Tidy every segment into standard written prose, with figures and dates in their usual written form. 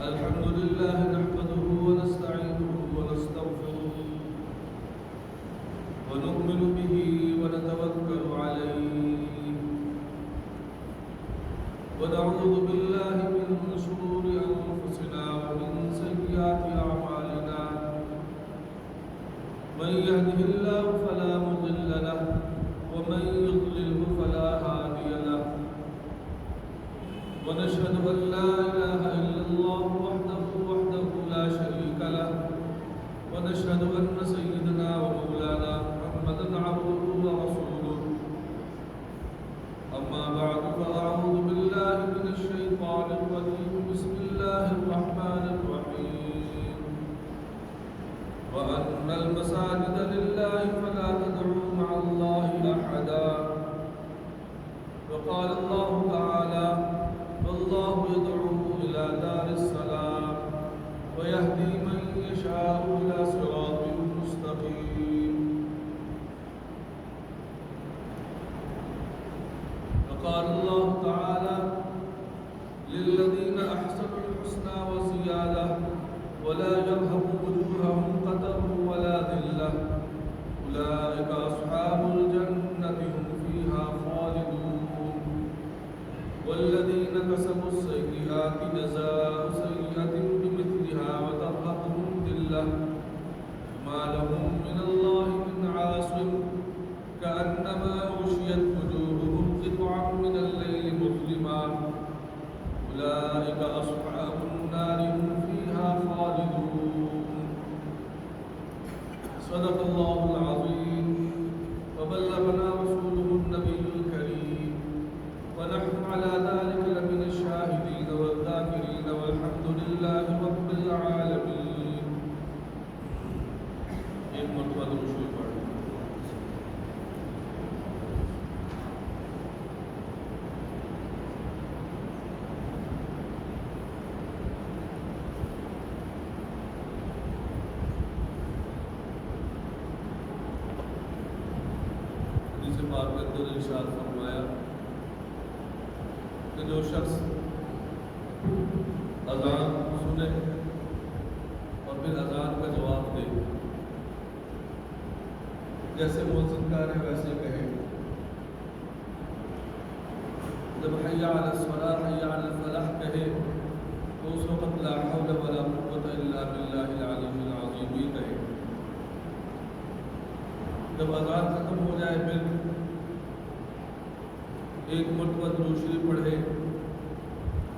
الحمد لله نحمده ونستعينه ونستغفره ونؤمن به ونتوكل عليه ونعوذ بالله من شرور أنفسنا ومن سيئات أعمالنا من يهده الله فلا مضل له ومن يضلله فلا هادي له ونشهد أن لا إله إلا الله وحده لا شريك له ونشهد أن سيدنا ومولانا محمدا عبده ورسوله أما بعد فأعوذ بالله من الشيطان الرجيم بسم الله الرحمن الرحيم وأن المساجد لله فلا تدعوا مع الله أحدا وقال الله تعالى والله يدعو إلى دار السلام ويهدي من يشاء إلى صراط مستقيم وقال الله تعالى للذين أحسنوا الحسنى وزيادة ولا يرهق وجوههم قتر ولا ذلة أولئك أصحاب الجنة هم فيها خالدون والذين كسبوا السيئات جزاء سيئة بمثلها وترهقهم ذلة ما لهم من الله من عاصم كأنما غشيت وجوههم قطعا من الليل مظلما أولئك أصحاب النار هم فيها خالدون صدق الله العظيم وبلغنا رسوله النبي الكريم ونحن على ذلك لمن الشاهدين والذاكرين والحمد لله رب العالمين. ایک مرتبہ درود شریف پڑھیں. حدیث پاک میں اندر ارشاد فرمایا کہ جو شخص اذان سنے اور پھر اذان کا جواب دے، جیسے مؤذن کہہ رہے ویسے کہے، جب حی علی الصلاۃ حی علی الفلاح کہے تو اس وقت لا حول ولا قوۃ الا باللہ العلی العظیم بھی کہے. جب اذان ختم ہو جائے پھر ایک مرتبہ درود شریف پڑھے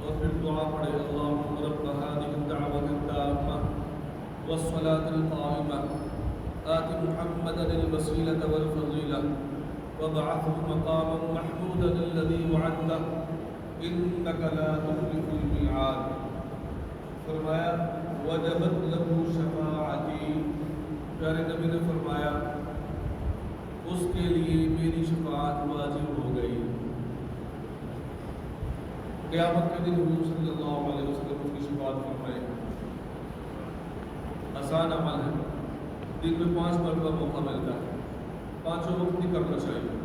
اور پھر دعا پڑھے اللہم رب هذه الدعوة التامة والصلاة القائمة آت محمدا الوسيلة والفضيلة وابعثه مقاما محمودا الذي وعدته إنك لا تخلف الميعاد. فرمایا وجبت له شفاعتی، پیارے نبی نے فرمایا اس کے لیے میری شفاعت واجب ہو گئی. قیامت کے دن حضور صلی اللہ علیہ وسلم کی شفاعت فرمائے. آسان عمل ہے، دن میں 5 مرتبہ موقع ملتا ہے، 5 وقت نہیں کرنا چاہیے.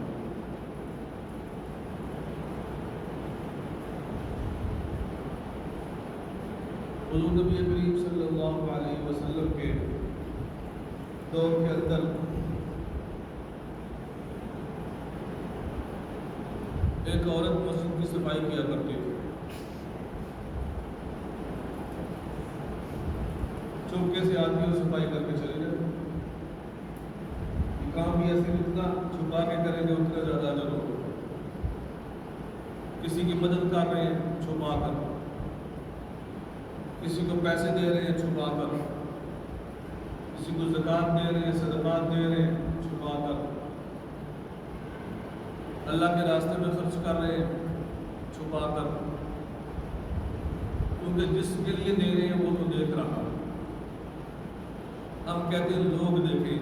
حضور نبی کریم صلی اللہ علیہ وسلم کے دور کے اندر ایک عورت مسجد کی صفائی کیا کرتی تھی. چپکے سے آدمی اور صفائی کر کے چلے جائے. کام بھی ایسے جتنا چھپا کے کریں گے اتنا زیادہ اجر ہوگا. کسی کی مدد کر رہے ہیں چھپا کر، کسی کو پیسے دے رہے ہیں چھپا کر، کسی کو زکوٰۃ دے رہے ہیں صدقات دے رہے ہیں چھپا کر، اللہ کے راستے میں خرچ کر رہے ہیں چھپا کر، کیونکہ جس کے لیے دے رہے ہیں وہ تو دیکھ رہا. ہم کہتے ہیں لوگ دیکھیں،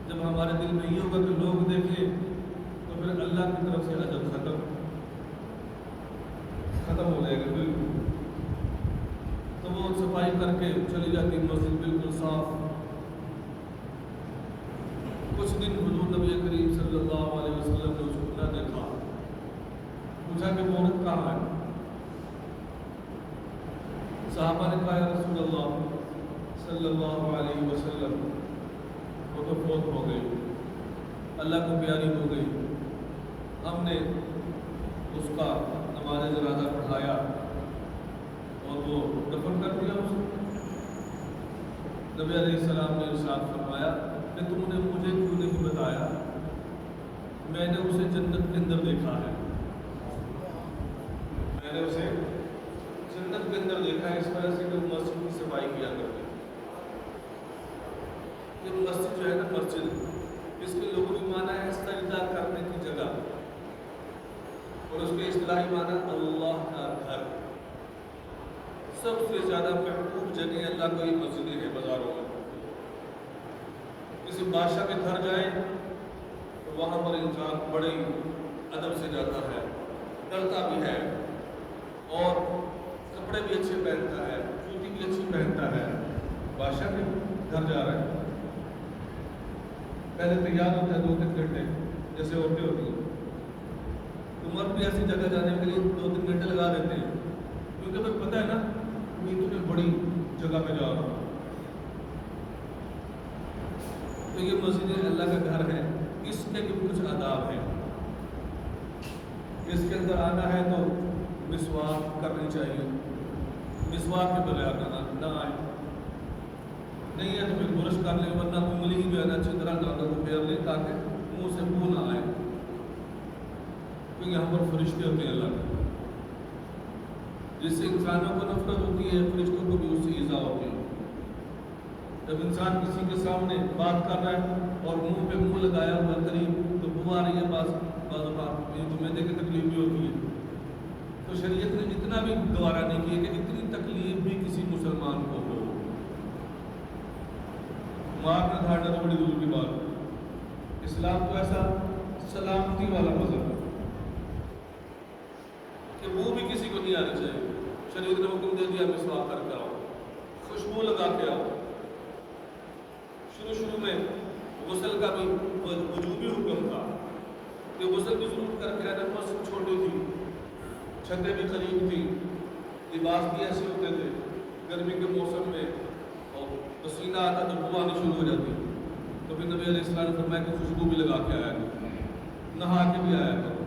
جب ہمارے دل میں یہ ہوگا کہ لوگ دیکھیں تو پھر اللہ کی طرف سے اجر ختم ہو جائے گا بالکل. تو وہ صفائی کر کے چلی جاتی مسجد بالکل صاف. کچھ دن حضور نبی کریم صلی اللہ علیہ وسلم نے اس کو نہ دیکھا. پوچھا کہ وہ عورت کہاں ہے؟ صحابہ نے کہا یا رسول اللہ صلی اللہ علیہ وسلم وہ تو فوت ہو گئی، اللہ کو پیاری ہو گئی، ہم نے اس کا نماز جنازہ پڑھایا اور وہ دفن کر دیا اس کو۔ نبی علیہ السلام نے ارشاد فرمایا کہ تم نے مجھے کیوں نہیں بتایا؟ میں نے اسے جنت کے اندر دیکھا ہے، میں نے اسے جنت کے اندر دیکھا ہے، اس وجہ سے کہ وہ مسجد کی صفائی کیا کرتے۔ یہ مسجد جو ہے نا، مسجد اس کے لغوی معنی ہے سجدہ کرنے کی جگہ، اور اس کے اصطلاحی معنی اللہ کا گھر۔ سب سے زیادہ محبوب جگہ اللہ کو یہ مسجدیں ہیں بازاروں میں۔ کسی بادشاہ کے گھر جائیں تو وہاں پر انسان بڑے ہی ادب سے جاتا ہے، ڈرتا بھی ہے، اور کپڑے بھی اچھے پہنتا ہے، جوتی بھی اچھی پہنتا ہے۔ بادشاہ کے گھر جا رہے ہیں، پہلے تیار ہوتا ہے 2-3 گھنٹے، جیسے عورتیں ہوتی ہیں، تو مرد بھی ایسی جگہ جانے کے لیے 2-3 گھنٹے لگا دیتے ہیں، کیونکہ بھائی پتہ ہے نا کہ تمہیں بڑی جگہ پہ جا رہا ہوں۔ تو یہ مسجد اللہ کا گھر ہے، اس کے بھی کچھ آداب ہیں۔ اس کے اندر آنا ہے تو مسواک کرنی چاہیے، مسواک کے بغیر نہ آئے، نہیں ہے تو پھر برش کر لیں، ورنہ انگلی ہی جو ہے نا اچھی طرح دانتوں کو پھیر لیں تاکہ منہ سے بو نہ آئے، کیونکہ یہاں پر فرشتے ہوتے ہیں اللہ کے، جس سے انسانوں کو نفرت ہوتی ہے، فرشتوں کو بھی اس سے ایذا ہوتی ہے۔ جب انسان کسی کے سامنے بات کر رہا ہے اور منہ پہ منہ لگایا ہوا قریب تو بو آ رہی ہے، بعض اوقات یہ تو معدے کی تکلیف بھی ہوتی ہے، تو شریعت نے اتنا بھی گوارا نہیں کیا کہ اتنی تکلیف بھی کسی مسلمان کو ہو۔ مار نہ دھاڑنا تو بڑی دور کی بات ہے۔ اسلام تو ایسا سلامتی والا مذہب ہے کہ وہ بھی کسی کو نہیں آنی چاہیے۔ شریعت نے حکم دے دیا مسواک کر کے آؤ، خوشبو لگا کے آؤ۔ شروع میں غسل کا بھی وجوبی حکم تھا کہ غسل بھی ضرور کر کے آنا، مسجد چھوٹی تھی، چھتیں بھی قریب تھی، لباس بھی ایسے ہوتے تھے، گرمی کے موسم میں اور پسینہ آتا تو بو آنی شروع ہو جاتی، تو پھر نبی علیہ السلام نے فرمایا کہ خوشبو بھی لگا کے آیا کرو، نہا کے بھی آیا کرو،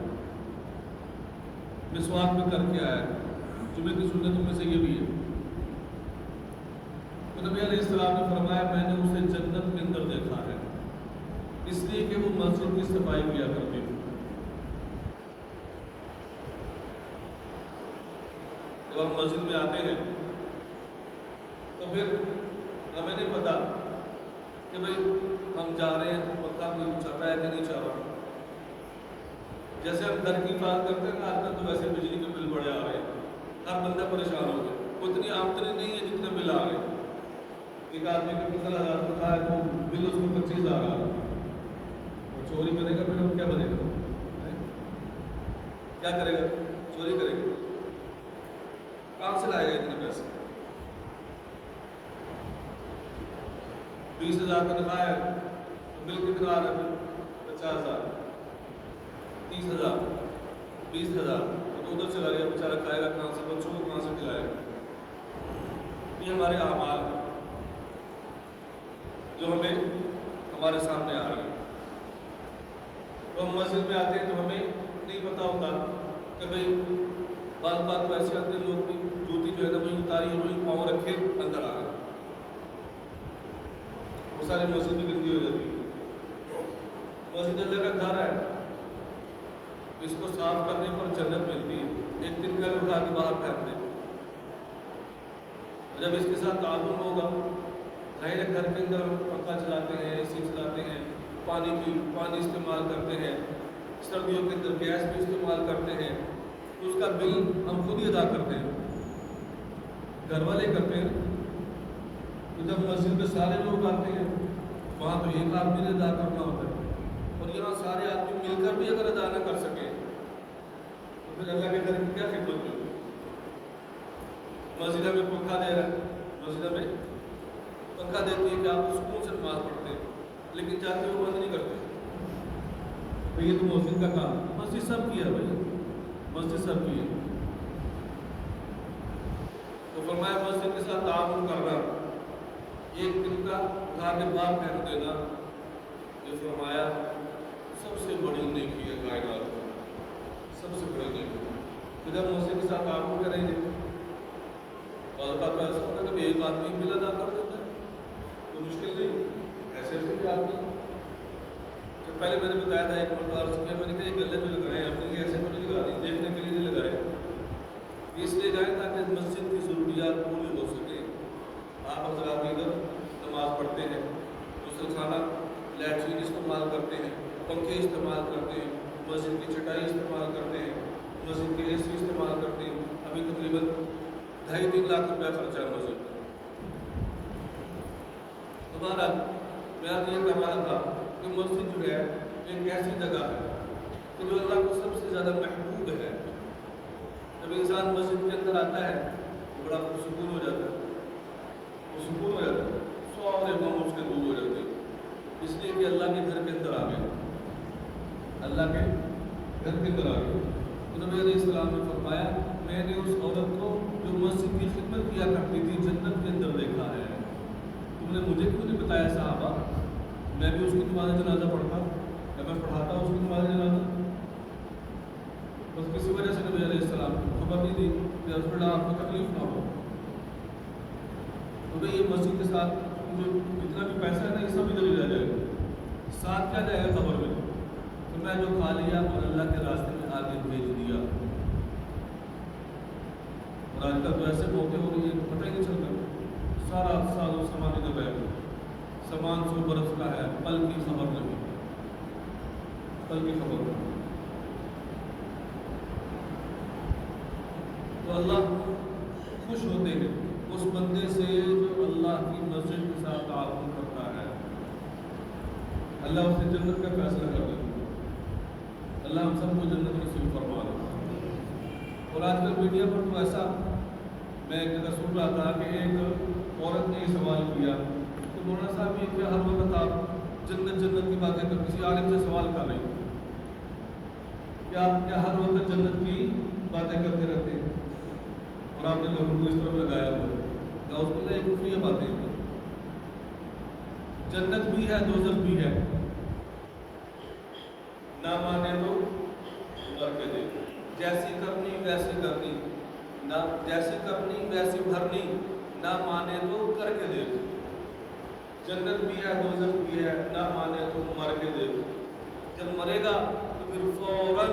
مسواک بھی کر کے آیا کرو۔ جمعے کی سنتوں میں سے یہ بھی ہے۔ تو نبی علیہ السلام نے فرمایا میں نے اسے جنت کے اندر دیکھا ہے، اس لیے کہ وہ مسجد کی صفائی کیا کرتی تھی۔ جب ہم مسجد میں آتے ہیں تو پھر ہمیں نہیں پتا کہ بھئی ہم جا رہے ہیں پکا کوئی چل رہا ہے کہ نہیں چل رہا۔ جیسے ہم گھر کی بات کرتے ہیں نا، آج کل تو ویسے بجلی کے بل بڑے آ رہے ہیں، ہر بندہ پریشان ہو گیا، اتنی آمدنی نہیں ہے جتنے بل آ رہے ہیں۔ ایک آدمی کو 15,000 کا ہے تو بل اس کو 25,000 آ رہا ہے، اور چوری کرے گا پھر وہ کیا بنے گا؟ کیا کرے گا؟ چوری کرے گا، کہاں سے لائے گا اتنے پیسے؟ 20,000 کا نفع ہے تو بل کتنا آ رہا ہے؟ 50,000، 30,000، 20,000، تو ادھر چلا گیا، بیچارہ کھائے گا کہاں سے، بچوں کو کہاں سے کھلائے گا؟ یہ ہمارے اعمال ہیں جو ہمیں ہمارے سامنے آ رہے ہیں۔ تو ہم مسجد میں آتے ہیں تو ہمیں نہیں پتہ ہوتا کہ بھئی بعض بات تو ایسے آتے ہیں لوگ بھی جوتی جو ہے نا وہیں اتاری ہے، وہیں پاؤں رکھے اندر آ گئے، وہ ساری مسجد بھی گندی ہو جاتی ہے۔ مسجد اللہ کا گھر ہے، اس کو صاف کرنے پر جنت ملتی ہے، ایک دن کا اٹھا کے باہر پھینک دیں۔ جب اس کے ساتھ تعاون ہوگا، ظاہر ہے گھر کے اندر ہم پنکھا چلاتے ہیں، اے سی چلاتے ہیں، پانی استعمال کرتے ہیں، سردیوں کے اندر گیس بھی استعمال کرتے ہیں، تو اس کا بل ہم خود ہی ادا کرتے ہیں، گھر والے کرتے ہیں۔ تو جب مسجد میں سارے لوگ آتے ہیں وہاں تو ایک آدمی نے ادا کرنا ہوتا ہے، اور یہاں سارے آدمی مل کر بھی اگر ادا نہ کر سکیں تو پھر اللہ کے گھر کی کیا خدمت ہوگی؟ مسجد میں پنکھا دے رہا ہے، مسجد میں پنکھا دیتی ہے کہ آپ سکون سے نماز پڑھتے ہیں، لیکن جاتے ہوئے بند نہیں کرتے۔ تو یہ تو مسجد کا کام، مسجد سب کی ہے بھائی، مسجد سب کی ہے. تو فرمایا مسجد کے ساتھ تعاون کرنا، ایک دن کا گھر کے باہر پھینک دینا، یہ فرمایا سب سے بڑی نیکی ہے کائنات میں، سب سے بڑی نیکی. جب مسجد کے ساتھ تعاون کریں گے اور کا ایسا ہوتا ہے کہ ایک آدمی بل ادا کر دیتا ہے تو مشکل نہیں. ایسے ایسے بھی آدمی جب پہلے میں نے بتایا تھا ایک مرتبہ عرض کیا، میں نے کہا یہ گلے جو لگائے ہیں اپنے لیے ایسے تو نہیں لگا رہی، دیکھنے کے لیے نہیں لگائے، اس لیے لگائے تاکہ مسجد کی ضروریات پوری ہو سکے. آپ حضرات ادھر نماز پڑھتے ہیں، غسل خانہ لیٹرین استعمال کرتے ہیں، پنکھے استعمال کرتے ہیں، مسجد کی چٹائی استعمال کرتے ہیں، مسجد کے اے سی استعمال کرتے ہیں. ابھی تقریباً 2.5-3 لاکھ روپیہ خرچہ ہے مسجد کا. ہمارا میں یہ کہہ رہا تھا کہ مسجد جو ہے ایک ایسی جگہ ہے کہ جو اللہ کو سب سے زیادہ محبوب ہے. جب انسان مسجد کے اندر آتا ہے تو بڑا پرسکون ہو جاتا ہے، پرسکون ہو جاتا ہے، سارے غم اس کے دور ہو جاتے ہیں، اس لیے کہ اللہ کے گھر کے اندر آ گئے، اللہ کے گھر کے اندر آ گئے. تو نبی علیہ السلام نے فرمایا میں نے اس عورت کو جو مسجد کی خدمت کیا کرتی تھی جنت کے اندر دیکھا ہے. تم نے مجھے کیوں نہیں بتایا صحابہ؟ میں بھی اس کی نماز جنازہ پڑھتا، میں پڑھاتا اس کی نماز جنازہ. بس کسی وجہ سے نبی علیہ السلام کو خبر نہیں دی کہ رسول اللہ آپ کو تکلیف نہ ہو. تو بھئی یہ مسجد کے ساتھ جو جتنا بھی پیسہ ہے نا یہ سب ادھر ہی رہ جائے گا، ساتھ کیا جائے گا خبر میں. تو میں جو کھا لیا اور اللہ کے راستے میں آگے بھیج دیا. اور آج کل تو ایسے موقع ہو رہی ہے کہ پتہ ہی نہیں چلتا، سارا سال و سامان ادھر رہ گیا، سامان 100 برس کا ہے، پل کی خبر نہیں، پل کی خبر نہیں. تو اللہ خوش ہوتے ہیں اس بندے سے جو اللہ کی مسجد کے ساتھ تعاون کرتا ہے. اللہ اسے جنت کا فیصلہ کر دیتا ہے. اللہ ہم سب کو جنت نصیب فرما دے. اور آج کل میڈیا پر تو ایسا، میں ایک جگہ سن رہا تھا کہ ایک عورت نے یہ سوال کیا کہ مولانا صاحب یہ کیا ہر وقت آپ جنت کی باتیں کر، کسی عالم سے سوال کر رہے ہیں کہ آپ کیا ہر وقت جنت کی باتیں کرتے رہتے ہیں اور آپ نے لوگوں کو اس طرف لگایا ہوا ہے. اس میں ایک کفریہ باتیں ہیں، جنت بھی ہے دوزخ بھی ہے، نہ مانے تو مر کے دے، جیسی کرنی ویسی کرنی، نہ جیسی کرنی ویسی بھرنی، نہ مانے تو کر کے دے. جنت بھی ہے دوزخ بھی ہے، نہ مانے تو مر کے دے. جب مرے گا تو پھر فوراً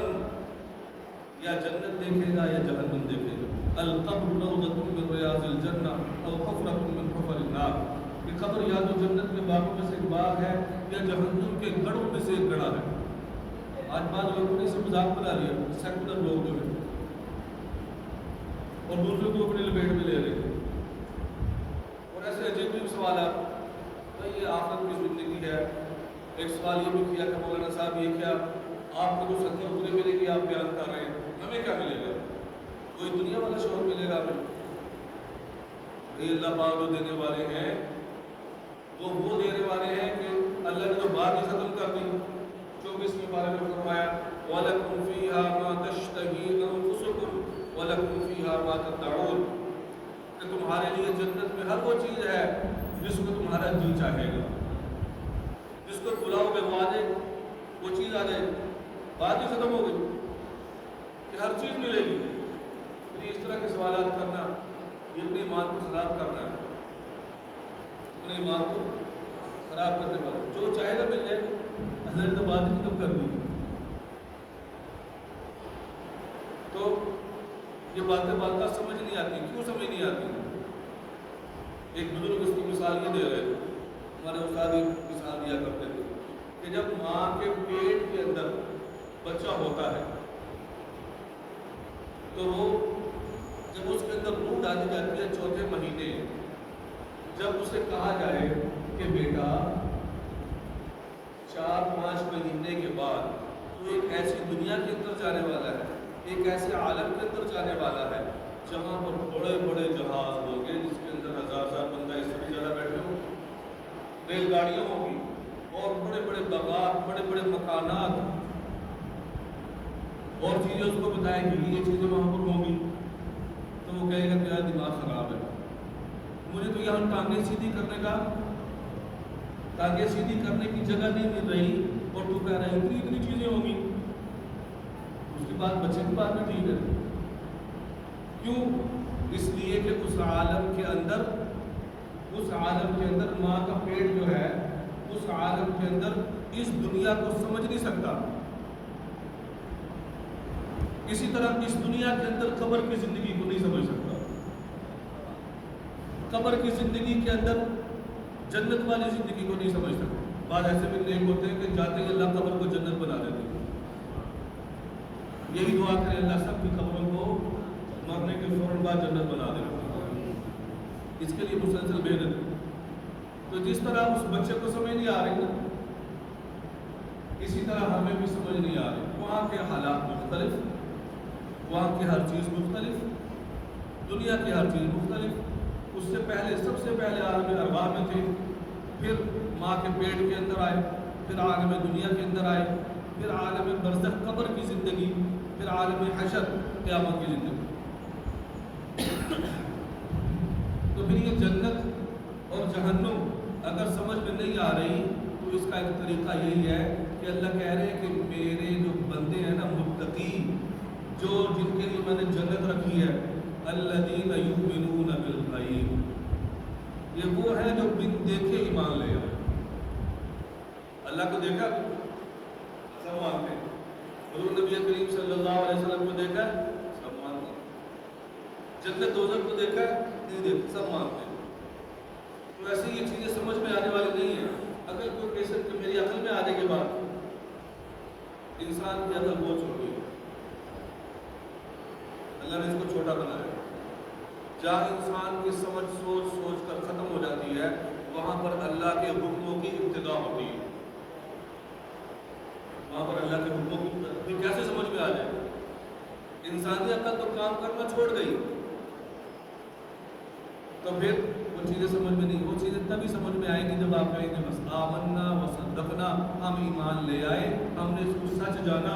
یا جنت دیکھے گا یا جہنم دیکھے گا. القبر روضۃ من ریاض الجنہ او حفرۃ من حفر النار. یہ قبر یا تو جنت کے باغوں میں سے ایک باغ ہے یا جہنم کے گڑھوں میں سے ایک گڑھا ہے. آج بعض لوگوں نے اسے مذاق بنا لیا، سیکولر لوگ جو ہیں، اور دوسروں کو اپنے لپیٹ میں لے رہے ہیں. اور ایسے عجیب سوالات، بھائی یہ آخرت کی زندگی ہے. ایک سوال یہ بھی کیا کہ مولانا صاحب یہ کیا آپ کو جو 70 روپئے ملے گی آپ بیان کر رہے ہیں، ہمیں کیا ملے گا؟ کوئی دنیا والا شعور ملے گا ہمیں؟ بھائی اللہ پاک جو دینے والے ہیں وہ دینے والے ہیں کہ اللہ نے جو بات ہی ختم کر دی. 24ویں پارے میں فرمایا وَلَكُمْ فِيهَا مَا تَشْتَهِي أَنفُسُكُمْ وَلَكُمْ فِيهَا مَا تَدَّعُونَ. کہ تمہارے لیے جنت میں ہر وہ چیز ہے جس کو تمہارا دل چاہے گا، جس کو بلاؤ گے وہ آ جائے گا، وہ چیز آ جائے گی. بات ہی ختم ہو گئی کہ ہر چیز ملے گی. پھر اس طرح کے سوالات کرنا یہ اپنی ایمان کو خراب کرنا ہے، اپنے ایمان کو خراب کرنے والا. جو چاہے گا مل جائے گا، اللہ نے تو بات ہی ختم کر دی. تو یہ باتیں بات کا سمجھ نہیں آتی. کیوں سمجھ نہیں آتی؟ ایک بزرگ اس کی مثال یہ دے رہے تھے، ہمارے استاد ایک مثال دیا کرتے تھے کہ جب ماں کے پیٹ کے اندر بچہ ہوتا ہے تو وہ جب اس کے اندر روح ڈالی جاتی ہے 4تھے مہینے، جب اسے کہا جائے کہ بیٹا 4-5 مہینے کے بعد تو ایک ایسی دنیا کے اندر جانے والا ہے، ایک ایسے عالم کے اندر جانے والا ہے جہاں پر بڑے بڑے جہاز ہوں گے جس کے اندر 1000 بندہ اس سے بھی زیادہ بیٹھے ہوں، ریل گاڑیاں ہوں گی اور بڑے بڑے باغات، بڑے بڑے مکانات. اور چیزیں اس کو بتائیں گی یہ چیزیں وہاں پر ہوں گی، تو وہ کہے گا میرا دماغ خراب ہے، مجھے تو یہاں ٹانگیں سیدھی کرنے کی جگہ نہیں مل رہی، اور تو کہہ رہا ہے اتنی چیزیں ہوں گی۔ اس کی بات بچے کی بات بھی ٹھیک ہے، کیوں؟ اس لیے کہ اس عالم کے اندر ماں کا پیٹ جو ہے، اس عالم کے اندر اس دنیا کو سمجھ نہیں سکتا۔ اسی طرح اس دنیا کے اندر قبر کی زندگی کو نہیں سمجھ سکتا، قبر کی زندگی کے اندر جنت والی زندگی کو نہیں سمجھ سکتا۔ بعض ایسے بھی نیک ہوتے ہیں کہ جاتے ہی اللہ قبر کو جنت بنا دیتے ہیں۔ یہی دعا کرے اللہ سب کی قبروں کو مرنے کے فوراً بعد جنت بنا دے، اس کے لیے مسلسل محنت۔ تو جس طرح اس بچے کو سمجھ نہیں آ رہی نا، اسی طرح ہمیں بھی سمجھ نہیں آ رہی۔ وہاں کے حالات مختلف، وہاں کی ہر چیز مختلف، دنیا کی ہر چیز مختلف۔ اس سے پہلے سب سے پہلے عالم ارواح میں تھے، پھر ماں کے پیٹ کے اندر آئے، پھر عالم دنیا کے اندر آئے، پھر عالم برزخ قبر کی زندگی، پھر عالم حشر قیامت کی زندگی۔ تو پھر یہ جنت اور جہنم اگر سمجھ میں نہیں آ رہی تو اس کا ایک طریقہ یہی ہے کہ اللہ کہہ رہے ہیں کہ میرے جو بندے ہیں نا متقی، جو جن کے لیے میں نے جنت رکھی ہے، الذین یؤمنون بالغیب، یہ وہ ہیں جو بن دیکھے ایمان لے آئے۔ اللہ کو دیکھا سب مانتے ہیں، حضور نبی کریم صلی اللہ علیہ وسلم کو دیکھا سب مانتے ہیں، جنت دوزخ کو دیکھا نہیں دیکھا سب مانتے ہیں۔ تو ایسے یہ چیزیں سمجھ میں آنے والی نہیں ہیں۔ اگر کوئی کیسے کہ میری عقل میں آنے کے بعد، انسان کی عقل بہت چھوٹی ہے، اللہ نے اس کو چھوٹا بنایا۔ جہاں انسان کی سمجھ سوچ کر ختم ہو جاتی ہے، وہاں پر اللہ کے حکموں کی ابتدا ہوتی ہے۔ وہاں پر اللہ کے حکموں کی کیسے سمجھ میں آ جائے؟ انسانی عقل تو کام کرنا چھوڑ گئی، تو پھر وہ چیزیں سمجھ میں نہیں، وہ چیزیں تبھی سمجھ میں آئیں گی جب آپ کہیں گے بس آمنا و صدقنا، ہم ایمان لے آئے، ہم نے اس کو سچ جانا،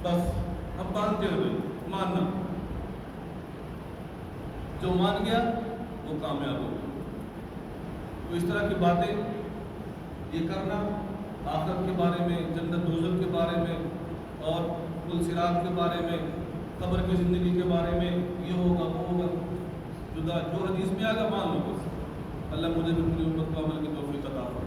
بس ہم مانتے ہوئے ماننا۔ جو مان گیا وہ کامیاب ہو گیا۔ تو اس طرح کی باتیں یہ کرنا، آخرت کے بارے میں، جنت دوزخ کے بارے میں، اور پل صراط کے بارے میں، قبر کی زندگی کے بارے میں، یہ ہوگا وہ ہوگا، جو حدیث میں آگا مان لو بس۔ اللہ مجھے بھی اپنی امت کو عمل کی توفیق عطا فرمائے۔